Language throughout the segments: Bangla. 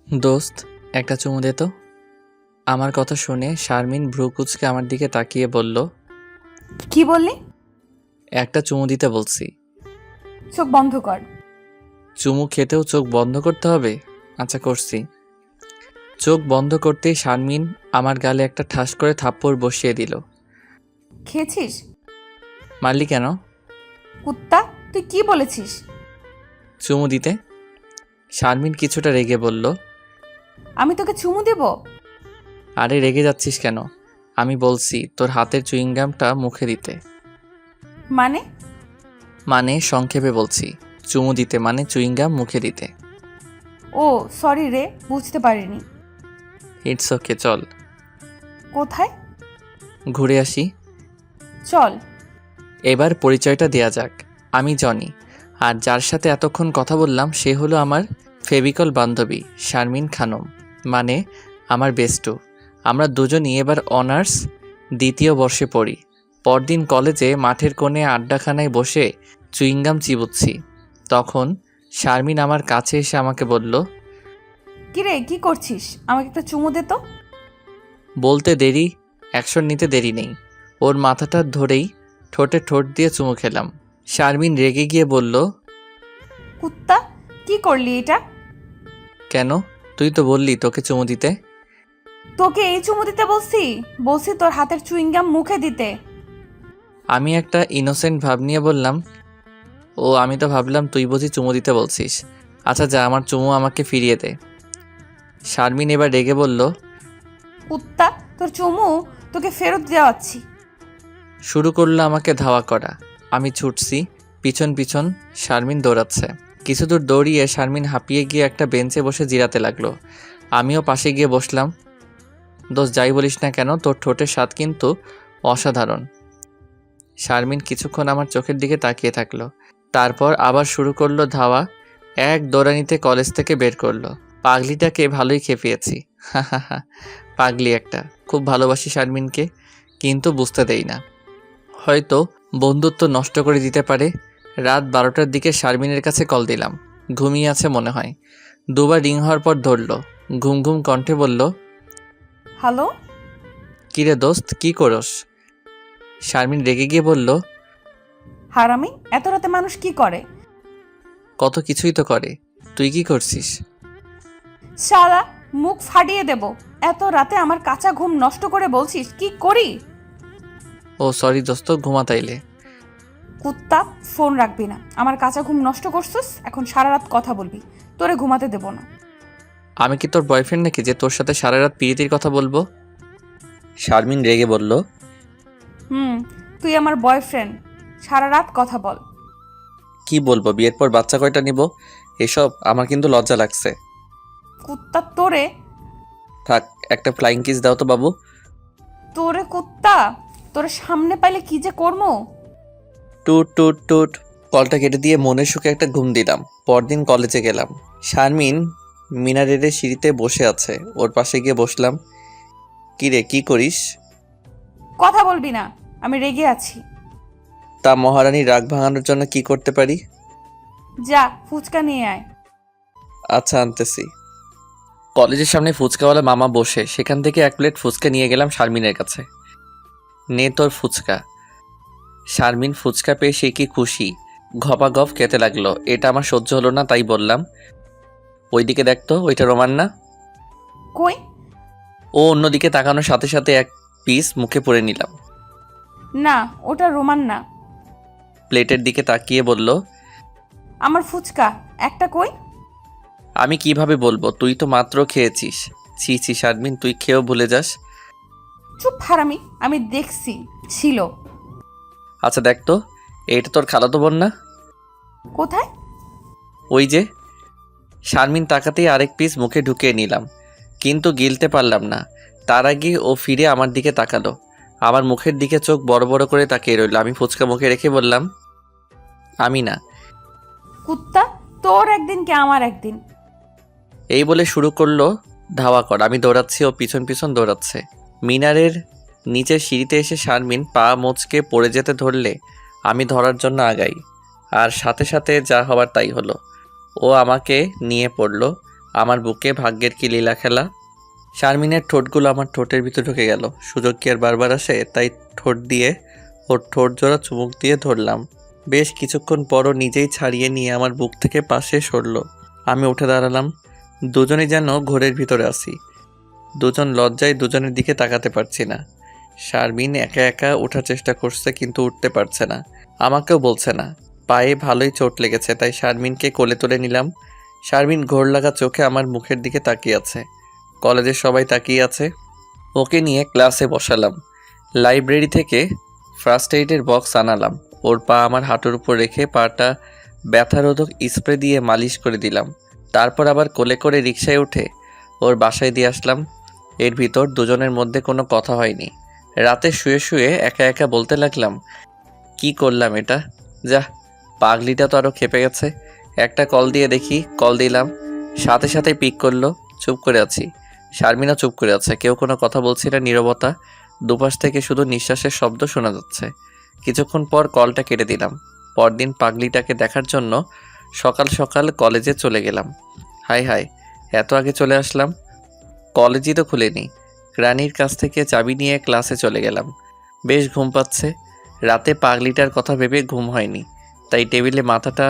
দোস্ত, একটা চুমু দে তো। আমার কথা শুনে শারমিন ভ্রু কুঁচকে আমার দিকে তাকিয়ে বলল, কি বললি? একটা চুমু দিতে বলছি। চোখ বন্ধ কর। চুমু খেতেও চোখ বন্ধ করতে হবে? আচ্ছা, করছি। চোখ বন্ধ করতেই শারমিন আমার গালে একটা ঠাস করে থাপ্পড় বসিয়ে দিল। খেয়েছিস? মারলি কেন? কুত্তা, তুই কি বলেছিস? চুমু দিতে। শারমিন কিছুটা রেগে বলল, আমি তোকে চুমু দেব? আরে রেগে যাচ্ছিস কেন? আমি বলছি তোর হাতের চুইংগামটা মুখে দিতে। মানে? মানে সংক্ষেপে বলছি, চুমু দিতে মানে চুইংগাম মুখে দিতে। ও সরি রে, বুঝতে পারিনি। ইটস ওকে, চল কোথায়? ঘুরে আসি। চল। এবার পরিচয়টা দেয়া যাক। আমি জনি, আর যার সাথে এতক্ষণ কথা বললাম সে হলো আমার ফেভিকল বান্ধবী শারমিন খানম, মানে আমার বেস্টু। আমরা দুজনই এবার অনার্স দ্বিতীয় বর্ষে পড়ি। পরদিন কলেজে মাঠের কোণে আড্ডাখানায় বসে চুইংগাম চিবুচ্ছি। তখন শারমিন আমার কাছে এসে আমাকে বলল, কিরে, কি করছিস? আমাকে একটা চুমু দে তো। বলতে দেরি, অ্যাকশন নিতে দেরি নেই। ওর মাথাটা ধরেই ঠোঁটে ঠোঁট দিয়ে চুমু খেলাম। শারমিন রেগে গিয়ে বলল, কুত্তা, কি করলি এটা? কেন? তুই তো বললি তোকে চুমু দিতে। তোকে এই চুমু দিতে বলছি? বলছি তোর হাতের চুইংগাম মুখে দিতে। আমি একটা ইনোসেন্ট ভাব নিয়ে বললাম, ও আমি তো ভাবলাম তুই বুঝি চুমু দিতে বলছিস। আচ্ছা যা, আমার চুমু আমাকে ফিরিয়ে দে। শারমিন এবার রেগে বলল, কুত্তা, তোর চুমু তোকে ফেরত দেওয়াচ্ছি। শুরু করলো আমাকে ধাওয়া করা। আমি ছুটছি, পিছন পিছন শারমিন দৌড়াচ্ছে। কিছু দূর দৌড়িয়ে শারমিন হাঁপিয়ে গিয়ে একটা বেঞ্চে বসে জিরাতে লাগলো। আমিও পাশে গিয়ে বসলাম। দোস্ত, যাই বলিস না কেন, তোর ঠোঁটের স্বাদ কিন্তু অসাধারণ। শারমিন কিছুক্ষণ আমার চোখের দিকে তাকিয়ে থাকলো, তারপর আবার শুরু করলো ধাওয়া। এক দৌড়ানিতে কলেজ থেকে বের করলো। পাগলিটাকে ভালোই খেপিয়েছি। হা হা হা, পাগলি একটা। খুব ভালোবাসি শারমিনকে, কিন্তু বুঝতে দেই না। হয়তো বন্ধুত্ব নষ্ট করে দিতে পারে। রাত 12টার দিকে শারমিনের কাছে কল দিলাম। ঘুমিয়ে আছে মনে হয়। দুবার রিং হওয়ার পর ধরলো। ঘুম ঘুম কণ্ঠে বলল, হ্যালো। কিরে দোস্ত, কি করস? শারমিন রেগে গিয়ে বলল, হারামি, এত রাতে মানুষ কি করে? কত কিছুই তো করে, তুই কি করছিস? শালা, মুখ ফাটিয়ে দেব। এত রাতে আমার কাঁচা ঘুম নষ্ট করে বলছিস কি করি? ও সরি দোস্ত, ঘুমা তাইলে। কুত্তা, ফোন রাখবি না। আমার কাঁচা ঘুম নষ্ট করছিস, এখন সারা রাত কথা বলবি। তোরে ঘুমাতে দেব না। আমি কি তোর বয়ফ্রেন্ড নাকি যে তোর সাথে সারা রাত পিরিতির কথা বলবো? শারমিন রেগে বলল, হুম, তুই আমার বয়ফ্রেন্ড। সারা রাত কথা বল। কি বলবো, বিয়ের পর বাচ্চা কয়টা নিব? এসব আমার কিন্তু লজ্জা লাগছে। কুত্তা তোরে। থাক, একটা ফ্লাইং কিস দাও তো বাবু। তোরে কুত্তা, তোরে সামনে পাইলে কি যে করবো। টুট টুট টুট। কলটা কেটে দিয়ে মনের সুখে একটা ঘুম দিলাম। পরদিন কলেজে গেলাম। শারমিন মিনারের সিঁড়িতে বসে আছে, ওর পাশে গিয়ে বসলাম। কি রে, কি করিস? কথা বলবি না, আমি রেগে আছি। তা মহারানীর রাগ ভাঙানোর জন্য কি করতে পারি? যা, ফুচকা নিয়ে আয়। আচ্ছা, আনতেছি। কলেজের সামনে ফুচকাওয়ালা মামা বসে, সেখান থেকে এক প্লেট ফুচকা নিয়ে গেলাম শারমিনের কাছে। নে তোর ফুচকা। শারমিন ফুচকা পেয়ে সে কি খুশি, গপাগপ খেতে লাগলো। এটা আমার সহ্য হলো না, তাই বললাম, ওইদিকে দেখতো, ওইটা রোমান না? কই? ও অন্যদিকে তাকানোর সাথে সাথে এক পিস মুখে পুরে নিলাম। না, ওটা রোমান না। প্লেটের দিকে তাকিয়ে বলল, আমার ফুচকা একটা কই? আমি কিভাবে বলবো, তুই তো মাত্র খেয়েছিস। ছি ছি শারমিন, তুই খেয়েও ভুলে যাস। চুপ হারামি, আমি দেখছি ছিল। আচ্ছা দেখতো, এটা তোর খালাতো বোন না? কোথায়? ওই যে। শারমিন তাকাতেই আরেক পিস মুখে ঢুকিয়ে নিলাম, কিন্তু গিলতে পারলাম না। তার আগে ও ফিরে আমার দিকে তাকালো। আমার মুখের দিকে চোখ বড় বড় করে তাকিয়ে রইল। আমি ফুচকা মুখে রেখে বললাম, আমি না। কুত্তা, তোর একদিন কি আমার একদিন। এই বলে শুরু করলো ধাওয়া কর। আমি দৌড়াচ্ছি, ও পিছন পিছন দৌড়াচ্ছে। মিনারের নিচের সিঁড়িতে এসে শারমিন পা মোচকে পড়ে যেতে ধরলে আমি ধরার জন্য আগাই, আর সাথে সাথে যা হবার তাই হলো। ও আমাকে নিয়ে পড়লো, আমার বুকে ভাগ্যের কি লীলা খেলা। শারমিনের ঠোঁটগুলো আমার ঠোঁটের ভিতর ঢুকে গেল। সুযোগ কি আর বারবার আসে? তাই ঠোঁট দিয়ে ওর ঠোঁট জোড়া চুমুক দিয়ে ধরলাম। বেশ কিছুক্ষণ পরও নিজেই ছাড়িয়ে নিয়ে আমার বুক থেকে পাশে সরল। আমি উঠে দাঁড়ালাম। দুজনেই যেন ঘোরের ভিতরে আছি। দুজন লজ্জায় দুজনের দিকে তাকাতে পারছি না। শারমিন একা একা ওঠার চেষ্টা করছে কিন্তু উঠতে পারছে না। আমাকেও বলছে না। পায়ে ভালোই চোট লেগেছে তাই শারমিনকে কোলে তুলে নিলাম। শারমিন ঘোর লাগা চোখে আমার মুখের দিকে তাকিয়ে আছে। কলেজের সবাই তাকিয়ে আছে। ওকে নিয়ে ক্লাসে বসালাম। লাইব্রেরি থেকে ফার্স্ট এইডের বক্স আনালাম। ওর পা আমার হাঁটুর উপর রেখে পাটা ব্যথারোধক স্প্রে দিয়ে মালিশ করে দিলাম। তারপর আবার কোলে করে রিকশায় উঠে ওর বাসায় দিয়ে আসলাম। এর ভিতর দুজনের মধ্যে কোনো কথা হয়নি। রাতে শুয়ে শুয়ে একা একা বলতে লাগলাম, কি করলাম এটা? যা, পাগলিটা তো আরও খেপে গেছে। একটা কল দিয়ে দেখি। কল দিলাম, সাথে সাথে পিক করলো। চুপ করে আছি। শারমিনও চুপ করে আছে। কেউ কোনো কথা বলছে না, নীরবতা। দুপাশ থেকে শুধু নিঃশ্বাসের শব্দ শোনা যাচ্ছে। কিছুক্ষণ পর কলটা কেটে দিলাম। পরদিন পাগলিটাকে দেখার জন্য সকাল সকাল কলেজে চলে গেলাম। হাই হাই, এত আগে চলে আসলাম। কলেজই তো খুলেনি। রানীর কাছ থেকে চাবি নিয়ে ক্লাসে চলে গেলাম। বেশ ঘুম পাচ্ছে। রাতে পাগলিটার কথা ভেবে ঘুম হয়নি, তাই টেবিলে মাথাটা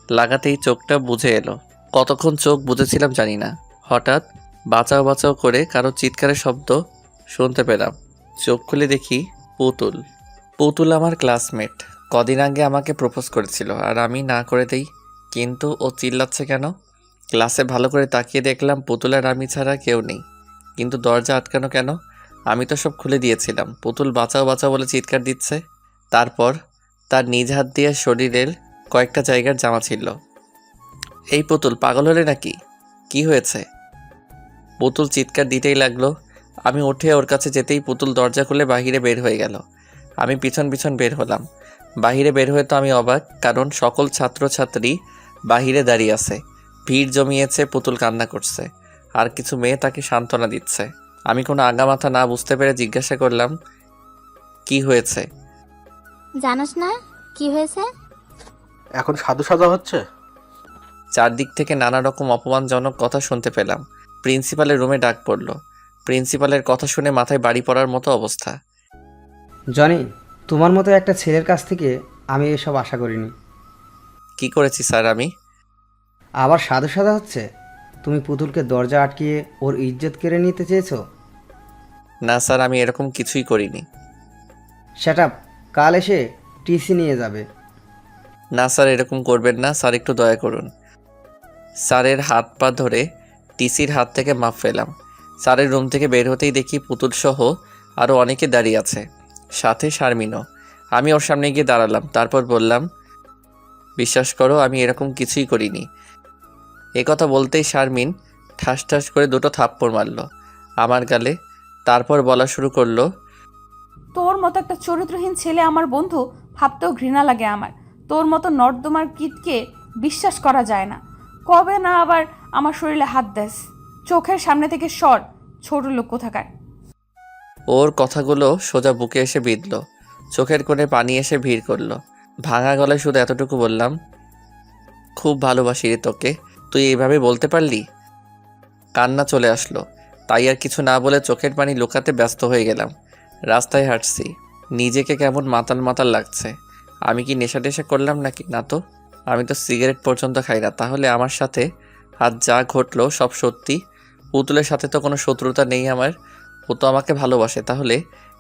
লাগাতেই চোখটা বুজে এলো। কতক্ষণ চোখ বুজেছিলাম জানি না। হঠাৎ বাঁচাও বাঁচাও করে কারো চিৎকারের শব্দ শুনতে পেলাম। চোখ খুলে দেখি পুতুল। পুতুল আমার ক্লাসমেট। কদিন আগে আমাকে প্রপোজ করেছিল আর আমি না করে দেই। কিন্তু ও চিল্লাচ্ছে কেন? ক্লাসে ভালো করে তাকিয়ে দেখলাম পুতুল আর আমি ছাড়া কেউ নেই। কিন্তু দরজা আটকানো কেন? আমি তো সব খুলে দিয়েছিলাম। পুতুল বাঁচাও বাঁচাও বলে চিৎকার দিচ্ছে। তারপর তার নিজ হাত দিয়ে শরীরের কয়েকটা জায়গার জামা ছিল। এই পুতুল, পাগল হলে নাকি? কি হয়েছে? পুতুল চিৎকার দিতেই লাগলো। আমি উঠে ওর কাছে যেতেই পুতুল দরজা খুলে বাহিরে বের হয়ে গেল। আমি পিছন পিছন বের হলাম। বাহিরে বের হয়ে তো আমি অবাক, কারণ সকল ছাত্রছাত্রী বাহিরে দাঁড়িয়ে আছে। ভিড় জমিয়েছে। পুতুল কান্না করছে আর কিছু মেয়ে তাকে সান্ত্বনা দিচ্ছে। আমি কোনো আগামাথা না বুঝতে পেরে জিজ্ঞাসা করলাম, কি হয়েছে? জানোস না কি হয়েছে? এখন সাধু সাজা হচ্ছে। চারদিক থেকে নানা রকম অপমানজনক কথা শুনতে পেলাম। প্রিন্সিপালের রুমে ডাক পড়ল। প্রিন্সিপালের কথা শুনে মাথায় বাড়ি পড়ার মতো অবস্থা। জনি, তোমার মতো একটা ছেলের কাছ থেকে আমি এসব আশা করিনি। কি করেছি স্যার আমি? আবার সাধু সাদা হচ্ছে? তুমি পুতুলকে দরজা আটকিয়ে ওর ইজ্জত কেড়ে নিতে চেয়েছো? না স্যার, আমি এরকম কিছুই করিনি। সেট আপ, কাল এসে টিসি নিয়ে যাবে। না স্যার, এরকম করবেন না স্যার, একটু দয়া করুন। স্যারের হাত পা ধরে টিসির হাত থেকে মাফ পেলাম। স্যারের রুম থেকে বের হতেই দেখি পুতুল সহ আরও অনেকে দাঁড়িয়ে আছে, সাথে শারমিনও। আমি ওর সামনে গিয়ে দাঁড়ালাম। তারপর বললাম, বিশ্বাস করো আমি এরকম কিছুই করিনি। এ কথা বলতেই শারমিন ঠাস ঠাস করে দুটো থাপ্পড় মারল আমার গালে। তারপর বলা শুরু করলো, তোর মতো একটা চরিত্রহীন ছেলে আমার বন্ধু ভাবতেও ঘৃণা লাগে আমার। তোর মতো নর্দমার কীটকে বিশ্বাস করা যায় না। কবে না আবার আমার শরীরে হাত দেস। চোখের সামনে থেকে সর, ছোট লোক কোথাকার। ওর কথাগুলো সোজা বুকে এসে বিঁধল। চোখের কোণে পানি এসে ভিড় করলো। ভাঙা গলায় শুধু এতটুকু বললাম, খুব ভালোবাসি রে তোকে, তুই এইভাবে বলতে পারলি? কান্না চলে আসলো, তাই আর কিছু না বলে চোখের পানি লুকাতে ব্যস্ত হয়ে গেলাম। রাস্তায় হাঁটছি, নিজেকে কেমন মাতাল মাতাল লাগছে। আমি কি নেশা টেশা করলাম নাকি? না তো, আমি তো সিগারেট পর্যন্ত খাই না। তাহলে আমার সাথে আজ যা ঘটলো সব সত্যি? পুতুলের সাথে তো কোনো শত্রুতা নেই আমার। ও তো আমাকে ভালোবাসে, তাহলে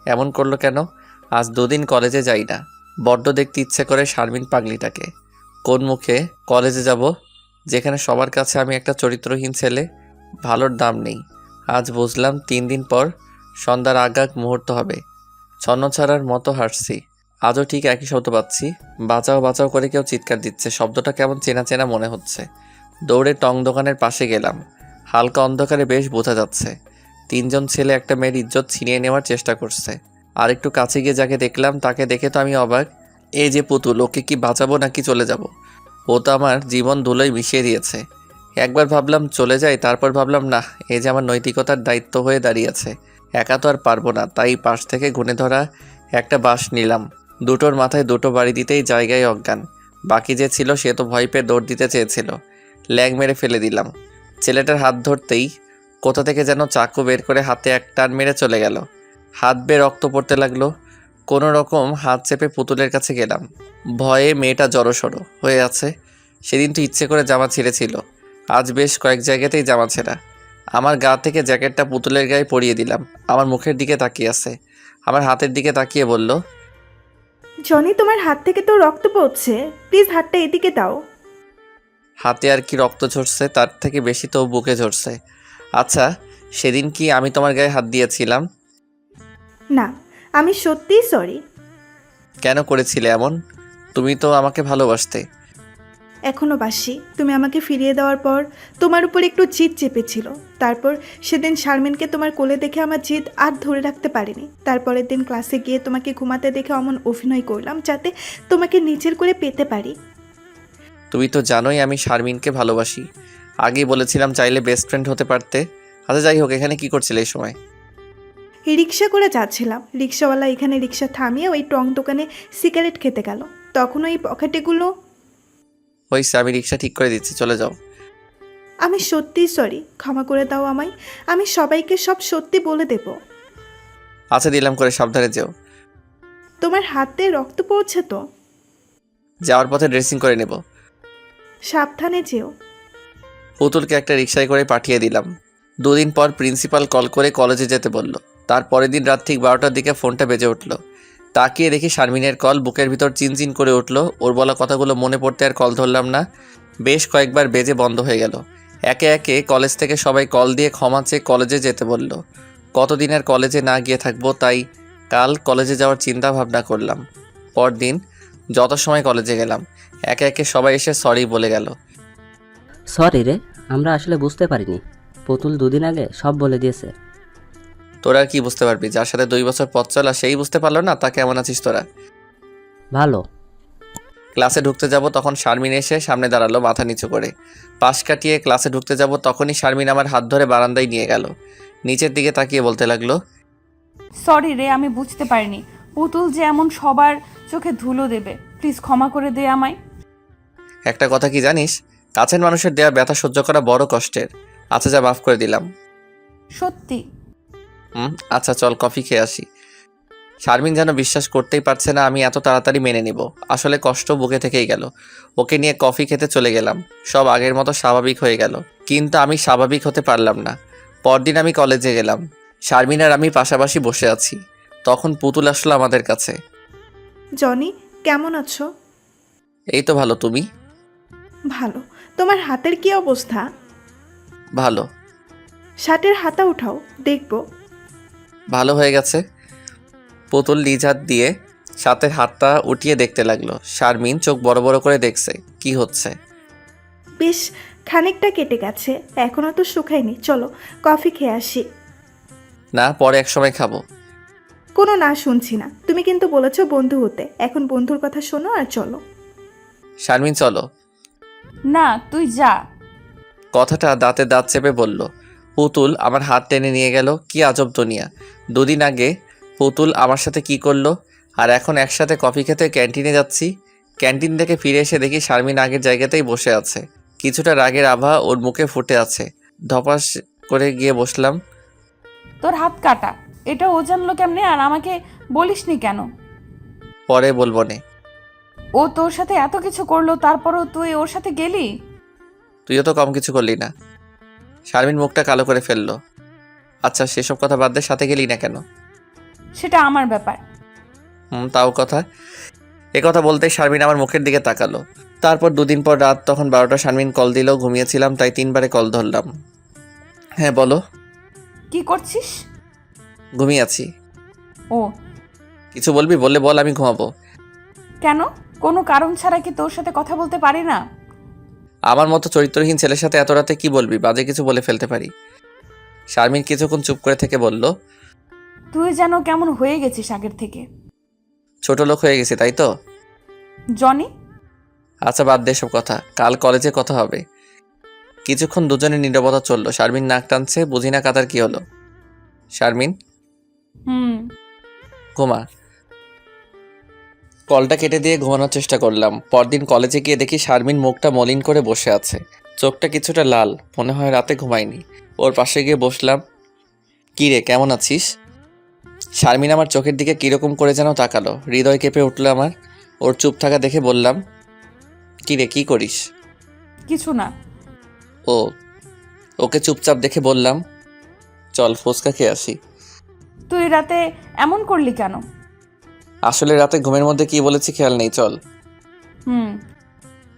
এমন করলো কেন? আজ 2 দিন কলেজে যাই না। বড্ড দেখতে ইচ্ছে করে শারমিন পাগলিটাকে। কোন মুখে কলেজে যাব যেখানে সবার কাছে আমি একটা চরিত্রহীন ছেলে? ভালোর দাম নেই। আজ বুঝলাম 3 দিন পর সন্ধ্যার আগ মুহূর্ত হবে। ছন্নছাড়ার মতো হাঁটছি। আজও ঠিক একই শব্দ পাচ্ছি। বাঁচাও বাঁচাও করে কেউ চিৎকার দিচ্ছে। শব্দটা কেমন চেনা চেনা মনে হচ্ছে। দৌড়ে টং দোকানের পাশে গেলাম। হালকা অন্ধকারে বেশ বোঝা যাচ্ছে 3 জন ছেলে একটা মেয়ের ইজ্জত ছিনিয়ে নেওয়ার চেষ্টা করছে। আর একটু কাছে গিয়ে যাকে দেখলাম তাকে দেখে তো আমি অবাক। এই যে পুতুল, ওকে কি বাঁচাবো নাকি চলে যাব? ও তো আমার জীবন ধুলোয় মিশিয়ে দিয়েছে। একবার ভাবলাম চলে যাই, তারপর ভাবলাম না, এই যে আমার নৈতিকতার দায়িত্ব হয়ে দাঁড়িয়েছে, একা তো আর পারবো না। তাই পাশ থেকে ঘুণে ধরা একটা বাঁশ নিলাম। দুটোর মাথায় দুটো বাড়ি দিতেই জায়গায় অজ্ঞান। বাকি যে ছিল সে তো ভয় পেয়ে দৌড় দিতে চেয়েছিল। ল্যাগ মেরে ফেলে দিলাম। ছেলেটার হাত ধরতেই কোথা থেকে যেন চাকু বের করে হাতে এক টান মেরে চলে গেল। হাত বেয়ে রক্ত পড়তে লাগলো। কোনো রকম হাত চেপে পুতুলের কাছে গেলাম। ভয়ে মেয়েটা জড়সড় হয়ে আছে। সেদিন তো ইচ্ছে করে জামা ছিঁড়েছিল, আজ বেশ কয়েক জায়গাতেই জামা ছেঁড়া। আমার গা থেকে জ্যাকেটটা পুতুলের গায়ে পরিয়ে দিলাম। আমার মুখের দিকে তাকিয়ে আছে, আমার হাতের দিকে তাকিয়ে বলল, জনি, তোমার হাত থেকে তো রক্ত পড়ছে, প্লিজ হাতটা এদিকে দাও। হাতে আর কি রক্ত ঝরছে, তার থেকে বেশি তো বুকে ঝরছে। আচ্ছা, সেদিন কি আমি তোমার গায়ে হাত দিয়েছিলাম? না, আমি সত্যিই সরি। কেন করেছিলে এমন? তুমি তো আমাকে ভালোবাসতে। এখনো বাসি। তুমি আমাকে ফিরিয়ে দেওয়ার পর তোমার উপর একটু জিদ চেপেছিল। তারপর সেদিন শারমিনকে তোমার কোলে দেখে আমার জিদ আর ধরে রাখতে পারিনি। তারপরের দিন ক্লাসে গিয়ে তোমাকে ঘুমাতে দেখে অমন অভিনয় করলাম যাতে তোমাকে নিচের করে পেতে পারি। তুমি তো জানোই আমি শারমিনকে ভালোবাসি। আগেই বলেছিলাম চাইলে বেস্ট ফ্রেন্ড হতে পারতে। আচ্ছা যাই হোক, এখানে কি করছিলে এই সময়? রিক্সা করে যাচ্ছিলাম। রিক্সাওয়ালা এখানে রিক্সা থামিয়ে ওই টং দোকানে সিগারেট খেতে গেল। তখন ওই পকেটেগুলো। হয়েছে, আমি রিক্সা ঠিক করে দিচ্ছি, চলে যাও। আমি সত্যিই সরি, ক্ষমা করে দাও আমায়। আমি সবাইকে সব সত্যি বলে দেব। আচ্ছা দিলাম করে, সাবধানে যেও। তোমার হাতে রক্ত পড়ছে তো? যাওয়ার পথে ড্রেসিং করে নেব। সাবধানে যেও। পুতুলকে একটা রিক্সায় করে পাঠিয়ে দিলাম। 2 দিন পর প্রিন্সিপাল কল করে কলেজে যেতে বলল। তারপরের দিন রাত ঠিক 12টার দিকে ফোনটা বেজে উঠল। তাকিয়ে দেখি শারমিনের কল। বুকের ভিতর চিনচিন করে উঠল। ওর বলা কথাগুলো মনে পড়তে আর কল ধরলাম না। বেশ কয়েকবার বেজে বন্ধ হয়ে গেল। একে একে কলেজ থেকে সবাই কল দিয়ে ক্ষমা চেয়ে কলেজে যেতে বলল। কতদিন আর কলেজে না গিয়ে থাকবো, তাই কাল কলেজে যাওয়ার চিন্তা ভাবনা করলাম। পরদিন যথাসময় কলেজে গেলাম। একে একে সবাই এসে সরি বলে গেল। সরি রে, আমরা আসলে বুঝতে পারিনি। পুতুল 2 দিন আগে সব বলে দিয়েছে। তোরা আর কি বুঝতে পারবি? যার সাথে 2 বছর পথ চলা সেই বুঝতে পারলো না, তা কেমন আছিস তোরা? ভালো। ক্লাসে ঢুকতে যাব তখন শারমিন এসে সামনে দাঁড়ালো মাথা নিচু করে। পাশ কাটিয়ে ক্লাসে ঢুকতে যাব তখনই শারমিন আমার হাত ধরে বারান্দায় নিয়ে গেল। নিচের দিকে তাকিয়ে বলতে লাগলো, সরি রে, আমি বুঝতে পারিনি পুতুল যে এমন সবার চোখে ধুলো দেবে। প্লিজ ক্ষমা করে দে আমায়। একটা কথা কি জানিস? কাছের মানুষের দেয়া ব্যথা সহ্য করা বড় কষ্টের। আচ্ছা যা, মাফ করে দিলাম। সত্যি? আচ্ছা চল কফি খেয়ে আসি। শারমিন যেন বিশ্বাস করতেই পারছে না আমি এত তাড়াতাড়ি মেনে নিব। আসলে কষ্ট বুকে থেকেই গেল। ওকে নিয়ে কফি খেতে চলে গেলাম। সব আগের মতো স্বাভাবিক হয়ে গেল, কিন্তু আমি স্বাভাবিক হতে পারলাম না। পরদিন আমি কলেজে গেলাম। শারমিন আর আমি পাশাপাশি বসে আছি। তখন পুতুল আসলো আমাদের কাছে। জনি, কেমন আছো? এই তো ভালো, তুমি? ভালো। তোমার হাতের কি অবস্থা? ভালো। শার্টের হাতা উঠাও, দেখবো। ভালো হয়ে গেছে। পুতুল নিজ হাত দিয়ে সাথে হাতটা উঠিয়ে দেখতে লাগলো। শারমিন চোখ বড় বড় করে দেখছে কি হচ্ছে। বেশ খানিকটা কেটে গেছে, এখনো তো শুকায়নি। চলো কফি খেয়ে আসি। না, পরে এক সময় খাবো। কোনো না শুনছি না। তুমি কিন্তু বলেছো বন্ধু হতে, এখন বন্ধুর কথা শোনো আর চলো। শারমিন চলো। না, তুই যা। কথাটা দাঁতে দাঁত চেপে বলল। পুতুল আমার হাত টেনে নিয়ে গেল। কি আজব দুনিয়া! 2 দিন আগে পুতুল আমার সাথে কি করলো, আর এখন একসাথে কফি খেতে ক্যান্টিনে যাচ্ছি। ক্যান্টিন থেকে ফিরে এসে দেখি শারমিন আগের জায়গাতেই বসে আছে। কিছুটা রাগের আভা ওর মুখে ফুটে আছে। ধপাস করে গিয়ে বসলাম। তোর হাত কাটা, এটা ও জানলো কেমনে আর আমাকে বলিসনি কেন? পরে বলবো নে। ও তোর সাথে এত কিছু করলো, তারপরও তুই ওর সাথে গেলি? তুইও তো কম কিছু করলি না। শারমিন মুখটা কালো করে ফেললো। আচ্ছা সেসব কথা বাদ দে, সাথে গেলি না কেন? সেটা আমার ব্যাপার। তাও কথা। এ কথা বলতেই শারমিন আমার মুখের দিকে তাকালো। তারপর 2 দিন পর রাত তখন 12টা। শারমিন কল দিল। ঘুমিয়েছিলাম তাই 3বারে কল ধরলাম। হ্যাঁ বলো। কি করছিস? ঘুমিয়ে আছি। ও, কিছু বলবি? বললে বল, আমি ঘুমাবো। কেন? কোনো কারণ ছাড়া কি তোর সাথে কথা বলতে পারি না? আমার মতো চরিত্রহীন ছেলের সাথে এত রাতে কি বলবি? বাজে কিছু বলে ফেলতে পারি। শারমিন কিছুক্ষণ চুপ করে থেকে বলল, তুই যেন কেমন হয়ে গেছিস আগের থেকে। ছোট লোক হয়ে গেছে তাই তো? জনি? আচ্ছা বাদ দে সব কথা, কাল কলেজে কথা হবে। কিছুক্ষণ দুজনে নীরবতা চললো। শারমিন নাক টানছে, বুঝি না কাতার কি হলো। শারমিন ঘুমা। কলটা কেটে দিয়ে ঘুমানোর চেষ্টা করলাম। পরদিন কলেজে গিয়ে দেখি শারমিন মুখটা মলিন করে বসে আছে। চোখটা কিছুটা লাল, মনে হয় রাতে ঘুমায়নি। ওর পাশে গিয়ে বসলাম। কী রে, কেমন আছিস? শারমিন আমার চোখের দিকে কীরকম করে যেন তাকালো, হৃদয় কেঁপে উঠলো আমার। ওর চুপ থাকা দেখে বললাম, কী রে, কী করিস? কিছু না। ও, ওকে চুপচাপ দেখে বললাম, চল ফুচকা খেয়ে আসি। তুই রাতে এমন করলি কেন? আসলে রাতে ঘুমের মধ্যে কি বলেছি খেয়াল নেই, চল। হুম।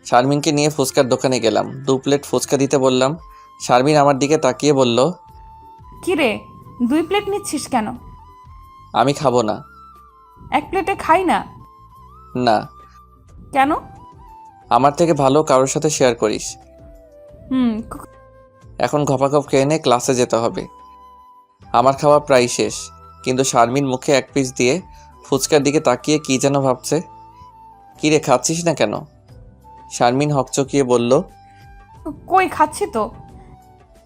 শারমিনকে নিয়ে ফুচকার দোকানে গেলাম। 2 প্লেট ফুচকা দিতে বললাম। শারমিন আমার দিকে তাকিয়ে বলল, কি রে, 2 প্লেট নিচ্ছিস কেন? আমি খাবো না। 1 প্লেটে খাই না? না, কেন? আমার থেকে ভালো কারোর সাথে শেয়ার করিস। হুম। এখন ঘপাঘপ খেয়ে নে, ক্লাসে যেতে হবে। আমার খাওয়া প্রায় শেষ, কিন্তু শারমিন মুখে 1 পিস দিয়ে ফুচকার দিকে তাকিয়ে কী যেন ভাবছে। কী রে, খাচ্ছিস না কেন? শারমিন হকচকিয়ে বলল, কই, খাচ্ছি তো।